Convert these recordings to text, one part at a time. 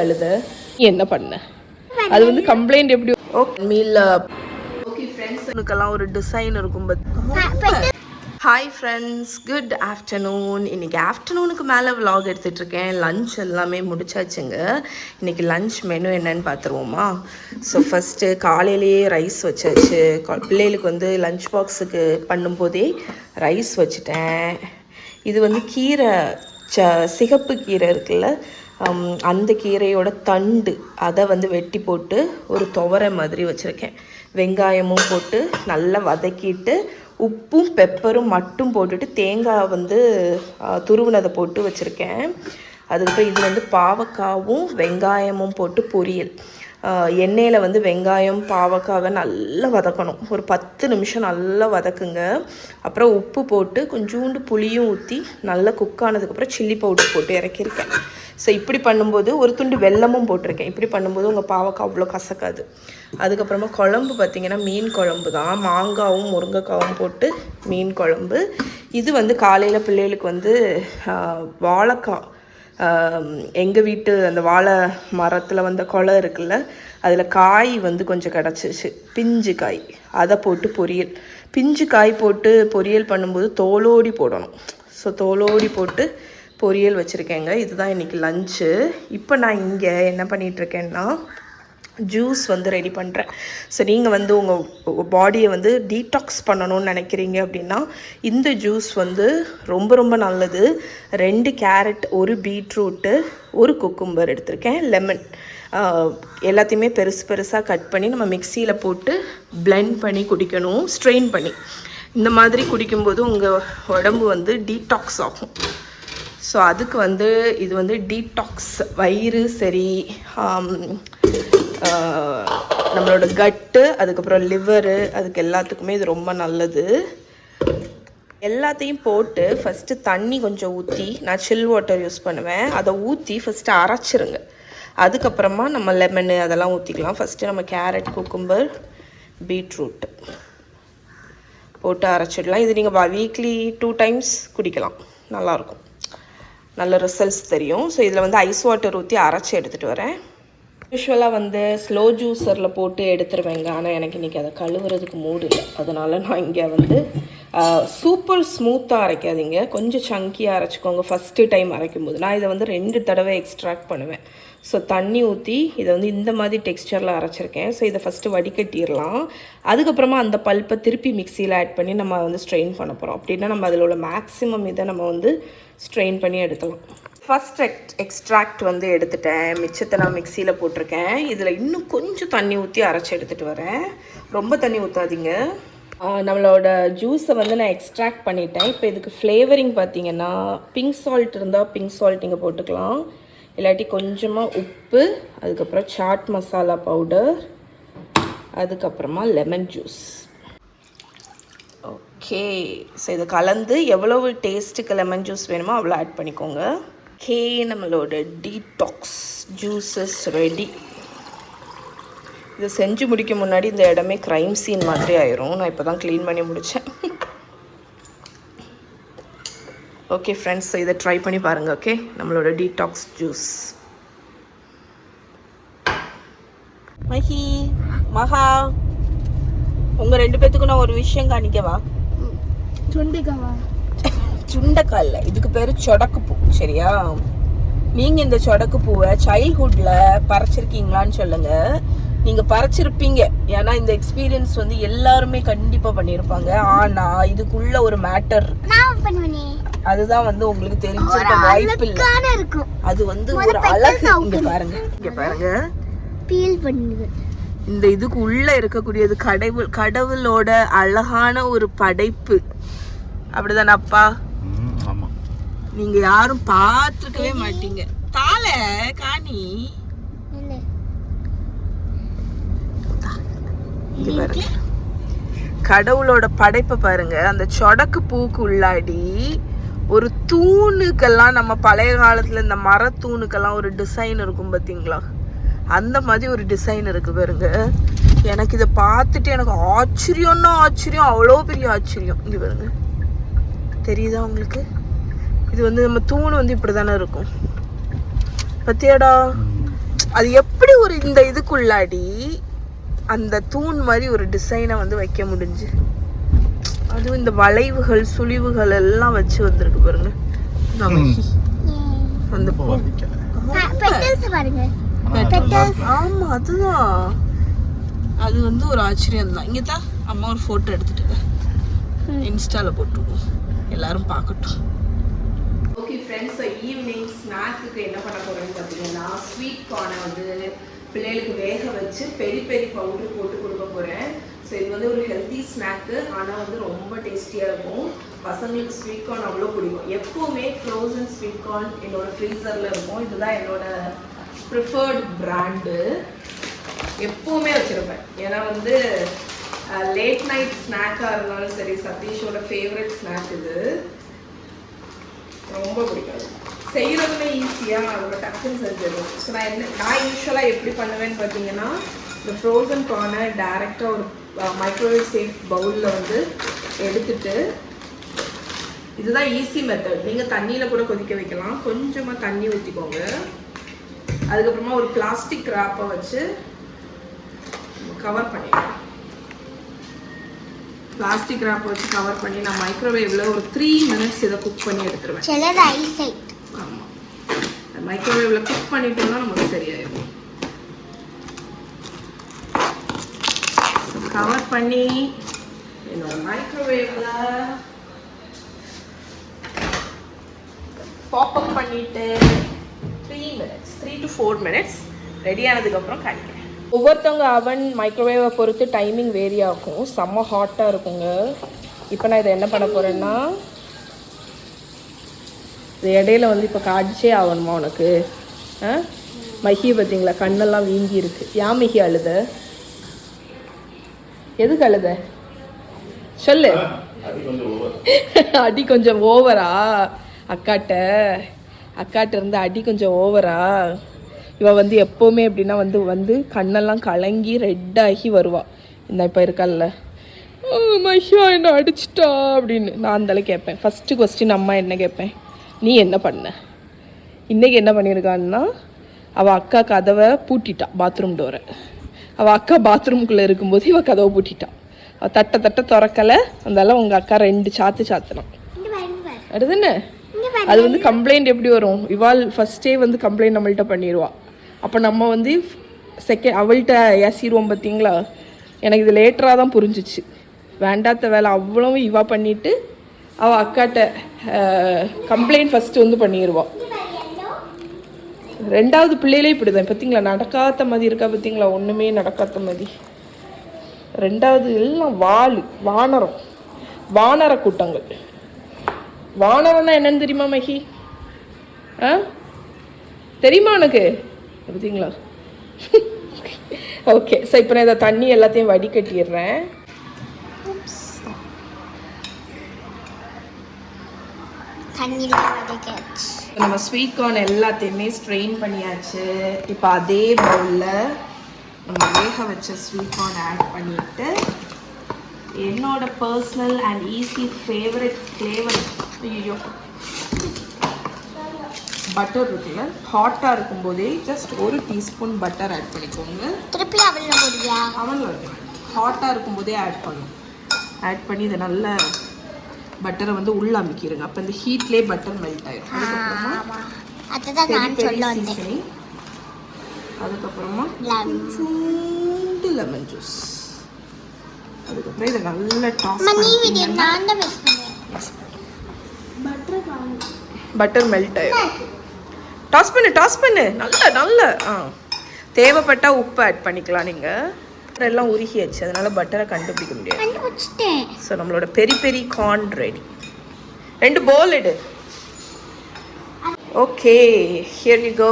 அழுத என்ன பண்ண அது வந்து கம்ப்ளைண்ட் எப்படி ஓகே மீல் ஓகே ஃப்ரெண்ட்ஸுக்கெல்லாம் ஒரு டிசைன் இருக்கும் ஹாய் ஃப்ரெண்ட்ஸ் குட் ஆஃப்டர்நூன். இன்றைக்கி ஆஃப்டர்நூனுக்கு மேலே விலாக் எடுத்துகிட்ருக்கேன். லன்ச் எல்லாமே முடிச்சாச்சுங்க. இன்றைக்கி லன்ச் மெனு என்னன்னு பார்த்துருவோமா? ஸோ ஃபஸ்ட்டு காலையிலேயே ரைஸ் வச்சாச்சு. பிள்ளைகளுக்கு வந்து லன்ச் பாக்ஸுக்கு பண்ணும்போதே ரைஸ் வச்சுட்டேன். இது வந்து கீரை சிகப்பு கீரை இருக்குல்ல, அந்த கீரையோட தண்டு அதை வந்து வெட்டி போட்டு ஒரு துவரை மாதிரி வச்சுருக்கேன். வெங்காயமும் போட்டு நல்லா வதக்கிட்டு உப்பும் பெப்பரும் மட்டும் போட்டுட்டு தேங்காய் வந்து துருவினதை போட்டு வச்சுருக்கேன். அதுக்கப்புறம் இது வந்து பாவக்காவும் வெங்காயமும் போட்டு பொரியல். எண்ணெயில் வந்து வெங்காயம் பாவக்காவை நல்லா வதக்கணும். ஒரு 10 நிமிஷம் நல்லா வதக்குங்க. அப்புறம் உப்பு போட்டு கொஞ்சோண்டு புளியும் ஊற்றி நல்லா குக் ஆனதுக்கப்புறம் சில்லி பவுடர் போட்டு இறக்கியிருக்கேன். ஸோ இப்படி பண்ணும்போது ஒரு துண்டு வெல்லமும் போட்டிருக்கேன். இப்படி பண்ணும்போது உங்கள் பாவக்காய் அவ்வளோ கசக்காது. அதுக்கப்புறமா குழம்பு பார்த்திங்கன்னா மீன் குழம்பு தான். மாங்காவும் முருங்கைக்காவும் போட்டு மீன் குழம்பு. இது வந்து காலையில் பிள்ளைகளுக்கு வந்து வாழைக்காய், எங்கள் வீட்டு அந்த வாழை மரத்தில் வந்த கொலை இருக்குல்ல, அதில் காய் வந்து கொஞ்சம் கிடச்சிச்சு, பிஞ்சு காய். அதை போட்டு பொரியல். பிஞ்சு காய் போட்டு பொரியல் பண்ணும்போது தோலோடி போடணும். ஸோ தோலோடி போட்டு பொரியல் வச்சுருக்கேங்க. இதுதான் இன்றைக்கி லஞ்சு. இப்போ நான் இங்கே என்ன பண்ணிகிட்ருக்கேன்னா ஜூஸ் வந்து ரெடி பண்ணுறேன். ஸோ நீங்கள் வந்து உங்கள் பாடியை வந்து டீடாக்ஸ் பண்ணணும்னு நினைக்கிறீங்க அப்படின்னா இந்த ஜூஸ் வந்து ரொம்ப ரொம்ப நல்லது. 2 கேரட், 1 பீட்ரூட்டு, 1 குக்கும்பர் எடுத்திருக்கேன், லெமன் எல்லாத்தையுமே பெருசு பெருசாக கட் பண்ணி நம்ம மிக்சியில் போட்டு பிளெண்ட் பண்ணி குடிக்கணும், ஸ்ட்ரெயின் பண்ணி. இந்த மாதிரி குடிக்கும்போது உங்கள் உடம்பு வந்து டீடாக்ஸ் ஆகும். ஸோ அதுக்கு வந்து இது வந்து டீடாக்ஸ், வயிறு சரி, நம்மளோட கட்டு, அதுக்கப்புறம் லிவரு, அதுக்கு எல்லாத்துக்குமே இது ரொம்ப நல்லது. எல்லாத்தையும் போட்டு ஃபஸ்ட்டு தண்ணி கொஞ்சம் ஊற்றி, நான் சில் வாட்டர் யூஸ் பண்ணுவேன், அதை ஊற்றி ஃபஸ்ட்டு அரைச்சிருங்க. அதுக்கப்புறமா நம்ம லெமனு அதெல்லாம் ஊற்றிக்கலாம். ஃபஸ்ட்டு நம்ம கேரட், குக்கும்பர், பீட்ரூட்டு போட்டு அரைச்சிடலாம். இது நீங்கள் வீக்லி 2 டைம்ஸ் குடிக்கலாம், நல்லாயிருக்கும், நல்ல ரிசல்ட்ஸ் தெரியும். ஸோ இதில் வந்து ஐஸ் வாட்டர் ஊற்றி அரைச்சி எடுத்துகிட்டு வரேன். யூஸ்வலாக வந்து ஸ்லோ ஜூஸரில் போட்டு எடுத்துருவேங்க. ஆனால் எனக்கு இன்றைக்கி அதை கழுவுறதுக்கு மூடு இல்லை. அதனால் நான் இங்கே வந்து சூப்பர் ஸ்மூத்தாக அரைக்காதீங்க, கொஞ்சம் சங்கியாக அரைச்சிக்கோங்க ஃபஸ்ட்டு டைம் அரைக்கும் போது. நான் இதை வந்து 2 தடவை எக்ஸ்ட்ராக்ட் பண்ணுவேன். ஸோ தண்ணி ஊற்றி இதை வந்து இந்த மாதிரி டெக்ஸ்சரில் அரைச்சிருக்கேன். ஸோ இதை ஃபஸ்ட்டு வடிகட்டிடலாம். அதுக்கப்புறமா அந்த பல்ப்பை திருப்பி மிக்சியில் ஆட் பண்ணி நம்ம வந்து ஸ்ட்ரெயின் பண்ண போகிறோம். அப்படின்னா நம்ம அதில் உள்ள மேக்ஸிமம் இதை நம்ம வந்து ஸ்ட்ரெயின் பண்ணி எடுக்கலாம். ஃபஸ்ட் எக்ஸ்ட்ராக்ட் வந்து எடுத்துட்டேன், மிச்சத்தை நான் மிக்சியில் போட்டிருக்கேன். இதில் இன்னும் கொஞ்சம் தண்ணி ஊற்றி அரைச்சி எடுத்துகிட்டு வரேன். ரொம்ப தண்ணி ஊற்றாதீங்க. நம்மளோட ஜூஸை வந்து நான் எக்ஸ்ட்ராக்ட் பண்ணிட்டேன். இப்போ இதுக்கு ஃப்ளேவரிங் பார்த்தீங்கன்னா பிங்க் சால்ட் இருந்தால் பிங்க் சால்ட் நீங்கள் போட்டுக்கலாம், இல்லாட்டி கொஞ்சமாக உப்பு, அதுக்கப்புறம் சாட் மசாலா பவுடர், அதுக்கப்புறமா லெமன் ஜூஸ். ஓகே, ஸோ இதை கலந்து எவ்வளவு டேஸ்ட்டுக்கு லெமன் ஜூஸ் வேணுமோ அவ்வளோ ஆட் பண்ணிக்கோங்க. ஓகே, நம்மளோட டீடாக்ஸ் ஜூஸஸ் ரெடி. இதை செஞ்சு முடிக்க முன்னாடி இந்த இடமே க்ரைம் சீன் மாதிரி ஆயிரும். நான் இப்போ தான் க்ளீன் பண்ணி முடித்தேன். ஓகே ஃப்ரெண்ட்ஸ், இதை ட்ரை பண்ணி பாருங்கள். ஓகே, நம்மளோட டீடாக்ஸ் ஜூஸ். மஹி, மகா, உங்கள் 2 பேத்துக்கும் நான் ஒரு விஷயம் காணிக்கவா? சுண்டைக்காவா? சுண்டைக்காய் இல்லை, இதுக்கு பேர் சொடக்கு பூ. சரியா? நீங்கள் இந்த சொடக்கு பூவை சைல்ட்ஹுட்டில் பறிச்சிருக்கீங்களான்னு சொல்லுங்கள். நீங்கள் பறிச்சிருப்பீங்க, ஏன்னா இந்த எக்ஸ்பீரியன்ஸ் வந்து எல்லாருமே கண்டிப்பாக பண்ணியிருப்பாங்க. ஆனால் இதுக்குள்ள ஒரு மேட்டர் இருக்கு, அதுதான் வந்து உங்களுக்கு தெரிஞ்சிருக்க வாய்ப்பு இல்லை. அது வந்து ஒரு அழகு. இங்க பாருங்க, இங்க பாருங்க, பீல் பண்ணுங்க. இந்த இதுக்கு உள்ள இருக்கக்கூடியது கடவுளோட அழகான ஒரு படைப்பு. அப்படிதானே அப்பா? நீங்க யாரும் பார்த்துக்கவே மாட்டீங்க. தாளை காணி இங்க பாருங்க, கடவுளோட படைப்பை பாருங்க. அந்த சொடக்கு பூக்கு உள்ளாடி ஒரு தூணுக்கெல்லாம், நம்ம பழைய காலத்துல இந்த மரத்தூணுக்கெல்லாம் ஒரு டிசைன் இருக்கும் பார்த்தீங்களா, அந்த மாதிரி ஒரு டிசைன் இருக்கு பாருங்க. எனக்கு இதை பார்த்துட்டு எனக்கு ஆச்சரியம்னா ஆச்சரியம், அவ்வளோ பெரிய ஆச்சரியம். இங்கே பாருங்க, தெரியுதா உங்களுக்கு? இது வந்து நம்ம தூண் வந்து இப்படி தானே இருக்கும், பத்தியாடா? அது எப்படி ஒரு இந்த இதுக்குள்ளாடி அந்த தூண் மாதிரி ஒரு டிசைனை வந்து வைக்க முடிஞ்சு. அதுவும் இந்த வளைவுகள் சுழிவுகள் எல்லாம் வச்சு வந்திருக்கு பாருங்க. அந்த ஆமா அதுதான். அது வந்து ஒரு ஆச்சரியம் தான். இங்கே தான் அம்மா ஒரு ஃபோட்டோ எடுத்துட்டு இன்ஸ்டாவில் போட்டுருவோம், எல்லாரும் பார்க்கட்டும். ஓகே ஃப்ரெண்ட்ஸ், ஈவினிங் ஸ்நாக்குக்கு என்ன பண்ண போகிறேன்னு பார்த்தீங்கன்னா ஸ்வீட் கார்னை வந்து பிள்ளைகளுக்கு வேக வச்சு பெரி பெரி பவுடர் போட்டு கொடுக்க போகிறேன். ஸோ இது வந்து ஒரு ஹெல்த்தி ஸ்நாக்கு, ஆனால் வந்து ரொம்ப டேஸ்டியாக இருக்கும். பசங்களுக்கு ஸ்வீட் கார்ன் அவ்வளோ பிடிக்கும். எப்போவுமே ஃப்ரோசன் ஸ்வீட் கார்ன் என்னோட ஃப்ரீசரில் இருக்கும். இதுதான் என்னோட ப்ரிஃபர்டு பிராண்டு. எப்போவுமே வச்சுருப்பேன். ஏன்னா வந்து லேட் நைட் ஸ்நாக்காக இருந்தாலும் சரி, சதீஷோட ஃபேவரட் ஸ்நாக் இது. ரொம்ப பிடிக்காது. செய்கிறதுமே ஈஸியாக அதோட டக்குன்னு செஞ்சிடும். ஸோ நான் யூஸ்வலாக எப்படி பண்ணுவேன்னு பார்த்தீங்கன்னா, இந்த ஃப்ரோசன் கார்னை டேரெக்டாக ஒரு மைக்ரோவேவ் சேஃப் பவுலில் வந்து எடுத்துட்டு, இதுதான் ஈஸி மெத்தட். நீங்கள் தண்ணியில் கூட கொதிக்க வைக்கலாம். கொஞ்சமாக தண்ணி ஊற்றிக்கோங்க. அதுக்கப்புறமா ஒரு பிளாஸ்டிக் ராப்பை வச்சு கவர் பண்ணிடுவேன். பிளாஸ்டிக் ராப்பை வச்சு கவர் பண்ணி நான் மைக்ரோவேவில் ஒரு 3 minutes இதை குக் பண்ணி எடுத்துருவேன். ஆமாம், மைக்ரோவேவில் குக் பண்ணிட்டோம்னா நமக்கு சரியாயிடும். கவர் பண்ணி என்னோட மைக்ரோவேவில் பாப்அப் பண்ணிட்டு 3 to 4 minutes ரெடி ஆனதுக்கப்புறம் காணிக்கிறேன். ஒவ்வொருத்தவங்க அவன் மைக்ரோவேவை பொறுத்து டைமிங் வேரி ஆகும். செம்ம ஹாட்டாக இருக்குங்க. இப்போ நான் இதை என்ன பண்ண போகிறேன்னா, இது இடையில வந்து இப்போ காய்ச்சே ஆகணுமா உனக்கு? மஹி பார்த்தீங்களா, கண்ணெல்லாம் வீங்கி இருக்கு. ஏன் மஹி அழுத? எதுக்கு அழுத சொல்லு. அடி கொஞ்சம் ஓவரா? அக்காட்ட இருந்து அடி கொஞ்சம் ஓவரா? இவள் வந்து எப்போவுமே எப்படின்னா வந்து கண்ணெல்லாம் கலங்கி ரெட்டாகி வருவாள். இந்த இப்போ இருக்கல்ல, மஹியா என்ன அடிச்சிட்டா அப்படின்னு நான் அந்தளவு கேட்பேன். ஃபஸ்ட்டு கொஸ்டின் அம்மா என்ன கேட்பேன், நீ என்ன பண்ண? இன்றைக்கி என்ன பண்ணியிருக்கான்னா, அவள் அக்கா கதவை பூட்டிட்டா, பாத்ரூம் டோரை. அவள் அக்கா பாத்ரூம்குள்ளே இருக்கும்போது இவள் கதவை பூட்டிட்டான். அவள் தட்ட திறக்கலை. அதனால உங்கள் அக்கா 2 சாத்தினான். அடுதுன்னு அது வந்து கம்ப்ளைண்ட் எப்படி வரும், இவாள் ஃபஸ்ட்டே வந்து கம்ப்ளைண்ட் நம்மள்கிட்ட பண்ணிடுவா. அப்போ நம்ம வந்து அவள்கிட்ட ஏசிடுவோம். பார்த்தீங்களா, எனக்கு இது லேட்டராக தான் புரிஞ்சிச்சு. வேண்டாத்த வேலை அவ்வளவும் இவா பண்ணிவிட்டு அவள் அக்காட்ட கம்ப்ளைண்ட் ஃபஸ்ட்டு வந்து பண்ணிடுவாள். 2வது பிள்ளையிலே இப்படி தான். பார்த்தீங்களா, நடக்காத மாதிரி இருக்கா? பார்த்தீங்களா, ஒன்றுமே நடக்காத மாதிரி. 2வது எல்லாம் வானர கூட்டங்கள். வானரம்னா என்னன்னு தெரியுமா மஹி? தெரியுமா உனக்கு? பார்த்தீங்களா? ஓகே, ஸோ இப்போ நான் இதை தண்ணி எல்லாத்தையும் வடிகட்டிடுறேன். நம்ம ஸ்வீட் கார்ன் எல்லாத்தையுமே ஸ்ட்ரெயின் பண்ணியாச்சு. இப்போ அதே பவுலில் நம்ம வேக வச்ச ஸ்வீட் கார்ன் ஆட் பண்ணிட்டு, என்னோட personal and easy favourite flavour, ஐயோ, பட்டர் இருக்குல்ல, ஹாட்டாக இருக்கும்போதே ஜஸ்ட் 1 டீஸ்பூன் பட்டர் ஆட் பண்ணிக்கோங்க. திருப்பி அவனில் இருக்கும். ஹாட்டாக இருக்கும்போதே ஆட் பண்ணும். ஆட் பண்ணி இதை நல்லா பட்டரை வந்து உள்ள அமுக்கிடுங்க. அப்போ இந்த ஹீட்லேயே பட்டர் மெல்ட் ஆயிடும். அதுக்கப்புறமா கொஞ்சோண்டு லெமன் ஜூஸ். அதுக்கப்புறம் இதை நல்லா பட்டர் மெல்ட் ஆயிடும். டாஸ் பண்ணு நல்லா. தேவைப்பட்டா உப்பு ஆட் பண்ணிக்கலாம். நீங்கள் எல்லாம் உருகியாச்சு, அதனால பட்டரை கண்டுபிடிக்க முடியாது. ஸோ நம்மளோட பெரி கார்ன் ரெடி. 2 bowl எடு. Okay, here you go.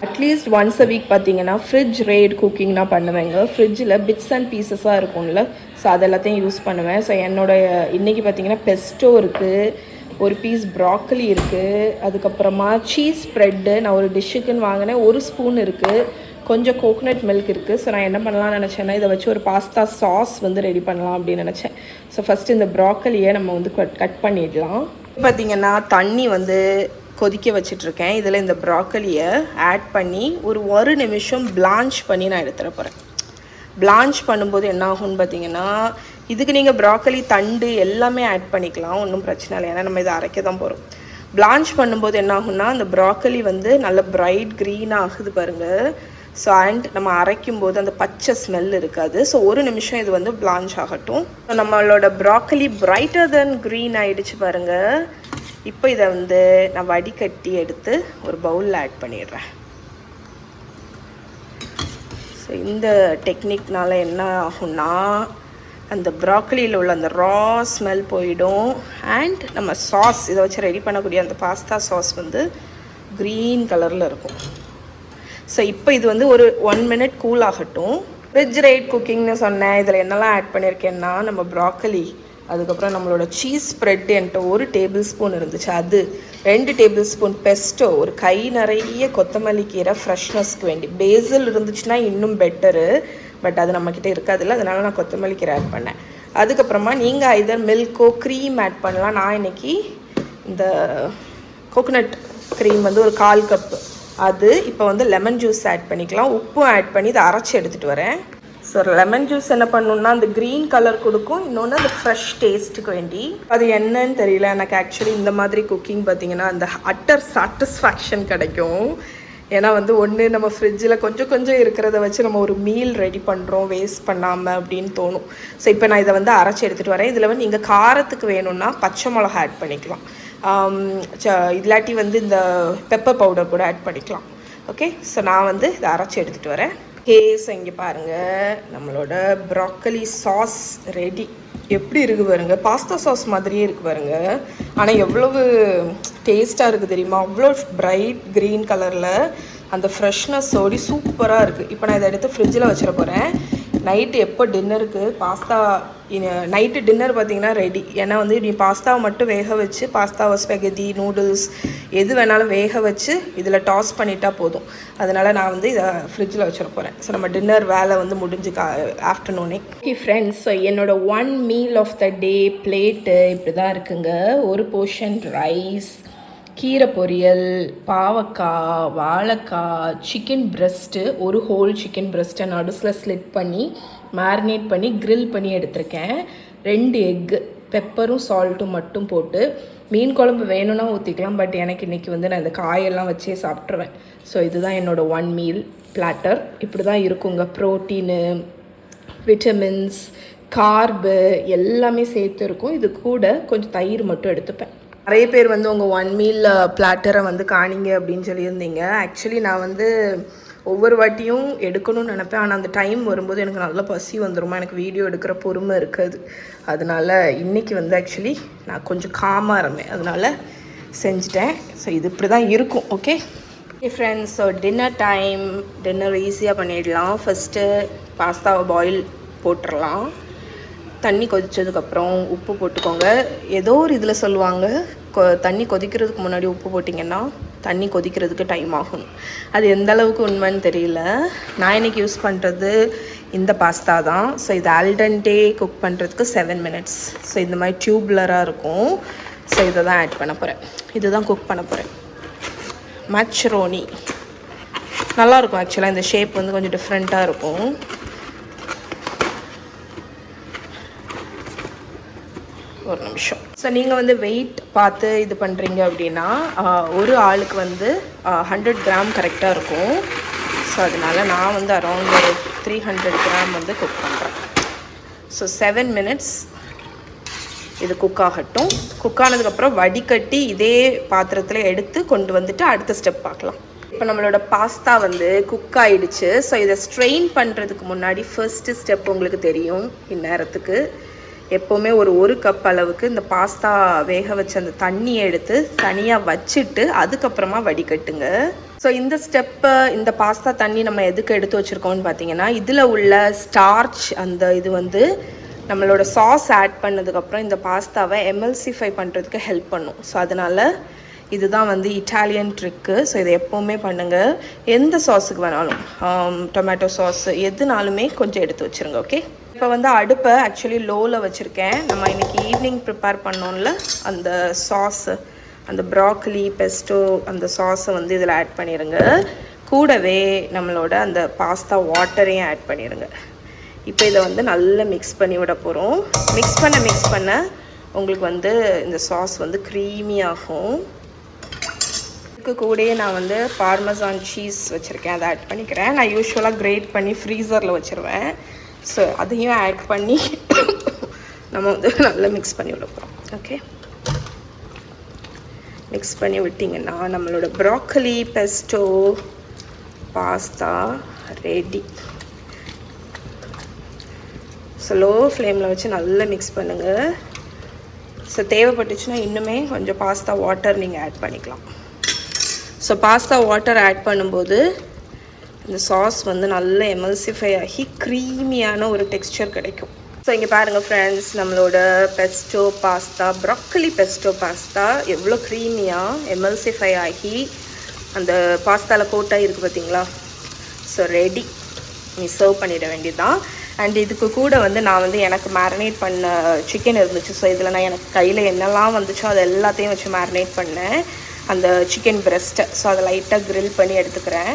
At least once a week பார்த்தீங்கன்னா ஃப்ரிட்ஜ் ரெய்ட் குக்கிங் நான் பண்ணுவேங்க. ஃப்ரிட்ஜில் பிட்ஸ் அண்ட் பீசஸாக இருக்கும்ல, ஸோ அதெல்லாத்தையும் யூஸ் பண்ணுவேன். ஸோ இன்றைக்கி பார்த்தீங்கன்னா பெஸ்டோ இருக்குது, ஒரு பீஸ் ப்ராக்கலி இருக்குது, அதுக்கப்புறமா சீஸ் ஸ்ப்ரெட்டு நான் ஒரு டிஷ்ஷுக்குன்னு வாங்கினேன், 1 ஸ்பூன் இருக்குது, கொஞ்சம் கோகோனட் மில்க் இருக்குது. ஸோ நான் என்ன பண்ணலாம்னு நினச்சேன்னா, இதை வச்சு ஒரு பாஸ்தா சாஸ் வந்து ரெடி பண்ணலாம் அப்படின்னு நினச்சேன். ஸோ ஃபஸ்ட்டு இந்த ப்ராக்கலியை நம்ம வந்து கட் பண்ணிடலாம். பார்த்திங்கன்னா தண்ணி வந்து கொதிக்க வச்சிட்ருக்கேன். இதில் இந்த ப்ராக்கலியை ஆட் பண்ணி ஒரு நிமிஷம் பிளான்ச் பண்ணி நான் எடுத்துகிற போகிறேன். பிளான்ச் பண்ணும்போது என்ன ஆகும்னு பார்த்தீங்கன்னா, இதுக்கு நீங்கள் ப்ராக்கலி தண்டு எல்லாமே ஆட் பண்ணிக்கலாம், ஒன்றும் பிரச்சனை இல்லை. ஏன்னா நம்ம இதை அரைக்க தான் போகிறோம். பிளான்ச் பண்ணும்போது என்ன ஆகும்னா அந்த ப்ராக்கலி வந்து நல்ல பிரைட் க்ரீன் ஆகுது பாருங்கள். ஸோ அண்ட் நம்ம அரைக்கும் போது அந்த பச்சை ஸ்மெல் இருக்காது. ஸோ ஒரு நிமிஷம் இது வந்து பிளான்ச் ஆகட்டும். ஸோ நம்மளோட ப்ராக்கலி பிரைட்டர் தென் க்ரீன் ஆகிடுச்சு பாருங்கள். இப்போ இதை வந்து நான் வடிகட்டி எடுத்து ஒரு பவுலில் ஆட் பண்ணிடுறேன். ஸோ இந்த டெக்னிக்னால என்ன ஆகும்னா அந்த ப்ராக்கலியில் உள்ள அந்த ரா ஸ்மெல் போயிடும். அண்ட் நம்ம சாஸ் இதை வச்சு ரெடி பண்ணக்கூடிய அந்த பாஸ்தா சாஸ் வந்து க்ரீன் கலரில் இருக்கும். ஸோ இப்போ இது வந்து ஒரு 1 minute கூல் ஆகட்டும். ரெஃப்ரிஜரேட் குக்கிங்னு சொன்னேன். இதில் என்னெல்லாம் ஆட் பண்ணியிருக்கேன்னா நம்ம ப்ராக்கலி, அதுக்கப்புறம் நம்மளோட சீஸ் ஸ்ப்ரெட் என்கிட்ட 1 tablespoon இருந்துச்சு, அது 2 tablespoon பெஸ்டோ, ஒரு கை நிறைய கொத்தமல்லி கீரை ஃப்ரெஷ்னஸ்க்கு வேண்டி. பேசில் இருந்துச்சுன்னா இன்னும் பெட்டரு, பட் அது நம்மக்கிட்ட இருக்காதுல்ல, அதனால நான் கொத்தமல்லி கீரை ஆட் பண்ணேன். அதுக்கப்புறமா நீங்கள் ஐதர் மில்க்கோ க்ரீம் ஆட் பண்ணலாம். நான் இன்றைக்கி இந்த கோகோனட் க்ரீம் வந்து ஒரு 1/4 கப்பு, அது இப்போ வந்து லெமன் ஜூஸ் ஆட் பண்ணிக்கலாம். உப்பும் ஆட் பண்ணி இதை அரைச்சி எடுத்துகிட்டு வரேன். ஸோ லெமன் ஜூஸ் என்ன பண்ணணுன்னா அந்த க்ரீன் கலர் கொடுக்கும், இன்னொன்று அந்த ஃப்ரெஷ் டேஸ்ட்டுக்கு வேண்டி. அது என்னன்னு தெரியல எனக்கு. ஆக்சுவலி இந்த மாதிரி குக்கிங் பார்த்திங்கன்னா அந்த அட்டர் சாட்டிஸ்ஃபேக்ஷன் கிடைக்கும். ஏன்னா வந்து ஒன்று நம்ம ஃப்ரிட்ஜில் கொஞ்சம் இருக்கிறத வச்சு நம்ம ஒரு மீல் ரெடி பண்ணுறோம் வேஸ்ட் பண்ணாமல் அப்படின்னு தோணும். ஸோ இப்போ நான் இதை வந்து அரைச்சி எடுத்துகிட்டு வரேன். இதில் வந்து நீங்கள் காரத்துக்கு வேணும்னா பச்சை மிளகா ஆட் பண்ணிக்கலாம், இல்லாட்டி வந்து இந்த பெப்பர் பவுடர் கூட ஆட் பண்ணிக்கலாம். ஓகே, ஸோ நான் வந்து இதை அரைச்சி எடுத்துகிட்டு வரேன். ஸோ இங்கே பாருங்கள், நம்மளோட ப்ராக்கலி சாஸ் ரெடி. எப்படி இருக்குது பாருங்கள், பாஸ்தா சாஸ் மாதிரியே இருக்குது பாருங்கள். ஆனால் எவ்வளவு டேஸ்ட்டாக இருக்குது தெரியுமா? அவ்வளோ பிரைட் க்ரீன் கலரில் அந்த ஃப்ரெஷ்னஸோடி சூப்பராக இருக்குது. இப்போ நான் இதை எடுத்து ஃப்ரிட்ஜில் வச்சிட போகிறேன். நைட்டு எப்போ டின்னருக்கு பாஸ்தா, நைட்டு டின்னர் பார்த்திங்கன்னா ரெடி. ஏன்னா வந்து நீ பாஸ்தாவை மட்டும் வேக வச்சு, பாஸ்தாவை ஸ்பெகதி நூடுல்ஸ் எது வேணாலும் வேக வச்சு இதில் டாஸ் பண்ணிட்டா போதும். அதனால் நான் வந்து இதை ஃப்ரிட்ஜில் வச்சிட போகிறேன். ஸோ நம்ம டின்னர் வேலை வந்து முடிஞ்சு ஆஃப்டர்நூனே. ஓகே ஃப்ரெண்ட்ஸ், ஸோ என்னோட 1 meal of the day plate இப்படி தான் இருக்குங்க. ஒரு போர்ஷன் ரைஸ், கீரை பொரியல், பாவக்காய், வாழைக்காய், சிக்கன் பிரெஸ்ட்டு, ஒரு ஹோல் சிக்கன் பிரெஸ்ட்டை நடுஸில் ஸ்லிட் பண்ணி மேரினேட் பண்ணி க்ரில் பண்ணி எடுத்திருக்கேன். 2 எக்கு, பெப்பரும் சால்ட்டும் மட்டும் போட்டு. மீன் குழம்பு வேணும்னா ஊற்றிக்கலாம், பட் எனக்கு இன்றைக்கி வந்து நான் இந்த காயெல்லாம் வச்சே சாப்பிட்ருவேன். ஸோ இதுதான் என்னோடய 1 meal பிளாட்டர். இப்படி தான் இருக்குங்க. ப்ரோட்டீனு, விட்டமின்ஸ், கார்பு எல்லாமே சேர்த்து இருக்கும். இது கூட கொஞ்சம் தயிர் மட்டும் எடுத்துப்பேன். நிறைய பேர் வந்து உங்கள் 1 meal பிளாட்டரை வந்து காணிங்க அப்படின்னு சொல்லியிருந்தீங்க. ஆக்சுவலி நான் வந்து ஒவ்வொரு வாட்டியும் எடுக்கணும்னு நினப்பேன், ஆனால் அந்த டைம் வரும்போது எனக்கு நல்லா பசி வந்துடுமா, எனக்கு வீடியோ எடுக்கிற பொறுமை இருக்காது. அதனால் இன்றைக்கி வந்து ஆக்சுவலி நான் கொஞ்சம் காமாக இருந்தேன், அதனால் செஞ்சுட்டேன். ஸோ இது இப்படி தான் இருக்கும். Okay friends, so dinner time. Dinner ஈஸியாக பண்ணிடலாம். ஃபஸ்ட்டு பாஸ்தாவை பாயில் போட்டுடலாம். தண்ணி கொதித்ததுக்கப்புறம் உப்பு போட்டுக்கோங்க. ஏதோ ஒரு இதில் சொல்லுவாங்க, தண்ணி கொதிக்கிறதுக்கு முன்னாடி உப்பு போட்டிங்கன்னா தண்ணி கொதிக்கிறதுக்கு டைம் ஆகும். அது எந்த அளவுக்கு உண்மைன்னு தெரியல. நான் இன்றைக்கி யூஸ் பண்ணுறது இந்த பாஸ்தா தான். ஸோ இது ஆல்டன்டே குக் பண்ணுறதுக்கு 7 minutes. ஸோ இந்த மாதிரி டியூப்லராக இருக்கும். ஸோ இதை தான் ஆட் பண்ண போகிறேன். இதுதான் குக் பண்ண போகிறேன். மச்ரோனி நல்லாயிருக்கும். ஆக்சுவலாக இந்த ஷேப் வந்து கொஞ்சம் டிஃப்ரெண்ட்டாக இருக்கும். ஒரு நிமிஷம். ஸோ நீங்கள் வந்து வெயிட் பார்த்து இது பண்ணுறீங்க அப்படின்னா ஒரு ஆளுக்கு வந்து 100 grams கரெக்டாக இருக்கும். ஸோ அதனால் நான் வந்து அரௌண்ட் ஒரு 300 grams வந்து குக் பண்ணுறேன். ஸோ 7 minutes இது குக் ஆகட்டும். குக் ஆனதுக்கப்புறம் வடிகட்டி இதே பாத்திரத்தில் எடுத்து கொண்டு வந்துட்டு அடுத்த ஸ்டெப் பார்க்கலாம். இப்போ நம்மளோட பாஸ்தா வந்து குக் ஆகிடுச்சு. ஸோ இதை ஸ்ட்ரெயின் பண்ணுறதுக்கு முன்னாடி ஃபர்ஸ்ட்டு ஸ்டெப் உங்களுக்கு தெரியும். இந்நேரத்துக்கு எப்போவுமே ஒரு கப் அளவுக்கு இந்த பாஸ்தா வேக வச்ச அந்த தண்ணியை எடுத்து தனியாக வச்சுட்டு அதுக்கப்புறமா வடிகட்டுங்க. ஸோ இந்த ஸ்டெப்பை, இந்த பாஸ்தா தண்ணி நம்ம எதுக்கு எடுத்து வச்சுருக்கோம்னு பார்த்தீங்கன்னா, இதில் உள்ள ஸ்டார்ச் அந்த இது வந்து நம்மளோட சாஸ் ஆட் பண்ணதுக்கப்புறம் இந்த பாஸ்தாவை எம்எல்சிஃபை பண்ணுறதுக்கு ஹெல்ப் பண்ணும். ஸோ அதனால் இதுதான் வந்து இட்டாலியன் ட்ரிக்கு. ஸோ இதை எப்போவுமே பண்ணுங்கள். எந்த சாஸுக்கு வேணாலும், டொமேட்டோ சாஸ் எதுனாலுமே கொஞ்சம் எடுத்து வச்சுருங்க. ஓகே, இப்போ வந்து அடுப்பை ஆக்சுவலி லோவில் வச்சுருக்கேன். நம்ம இன்றைக்கி ஈவினிங் ப்ரிப்பேர் பண்ணோம்ல அந்த சாஸு, அந்த ப்ராக்கலி பெஸ்டோ அந்த சாஸை வந்து இதில் ஆட் பண்ணிடுங்க. கூடவே நம்மளோட அந்த பாஸ்தா வாட்டரையும் ஆட் பண்ணிடுங்க. இப்போ இதை வந்து நல்லா மிக்ஸ் பண்ணி விட போகிறோம். மிக்ஸ் பண்ண உங்களுக்கு வந்து இந்த சாஸ் வந்து க்ரீமி ஆகும். இதுக்கு கூடயே நான் வந்து பார்மசான் சீஸ் வச்சுருக்கேன், அதை ஆட் பண்ணிக்கிறேன். நான் யூஸ்வலாக கிரேட் பண்ணி ஃப்ரீசரில் வச்சுருவேன். ஸோ அதையும் ஆட் பண்ணி நம்ம வந்து நல்லா மிக்ஸ் பண்ணி விட போகிறோம். ஓகே, மிக்ஸ் பண்ணி விட்டிங்கன்னா நம்மளோட broccoli Bairstow pasta ready. So low ஃப்ளேமில் வச்சு நல்லா மிக்ஸ் பண்ணுங்கள். ஸோ தேவைப்பட்டுச்சுன்னா இன்னுமே கொஞ்சம் பாஸ்தா வாட்டர் நீங்கள் ஆட் பண்ணிக்கலாம். ஸோ பாஸ்தா வாட்டர் ஆட் பண்ணும்போது இந்த சாஸ் வந்து நல்லா எமல்சிஃபை ஆகி க்ரீமியான ஒரு டெக்ஸ்சர் கிடைக்கும். ஸோ இங்கே பாருங்கள் ஃப்ரெண்ட்ஸ், நம்மளோட Bairstow pasta broccoli Bairstow pasta எவ்வளோ க்ரீமியாக எமல்சிஃபை ஆகி அந்த பாஸ்தாவில் கோட்டாக இருக்குது பார்த்தீங்களா. ஸோ ரெடி, நீ சர்வ் பண்ணிட வேண்டியதுதான். அண்ட் இதுக்கு கூட வந்து நான் வந்து எனக்கு மேரினேட் பண்ண சிக்கன் இருந்துச்சு. ஸோ இதில் நான் எனக்கு கையில் என்னெல்லாம் வந்துச்சோ அது எல்லாத்தையும் வச்சு மேரினேட் பண்ணேன், அந்த சிக்கன் பிரெஸ்ட்டை. ஸோ அதை லைட்டாக க்ரில் பண்ணி எடுத்துக்கிறேன்.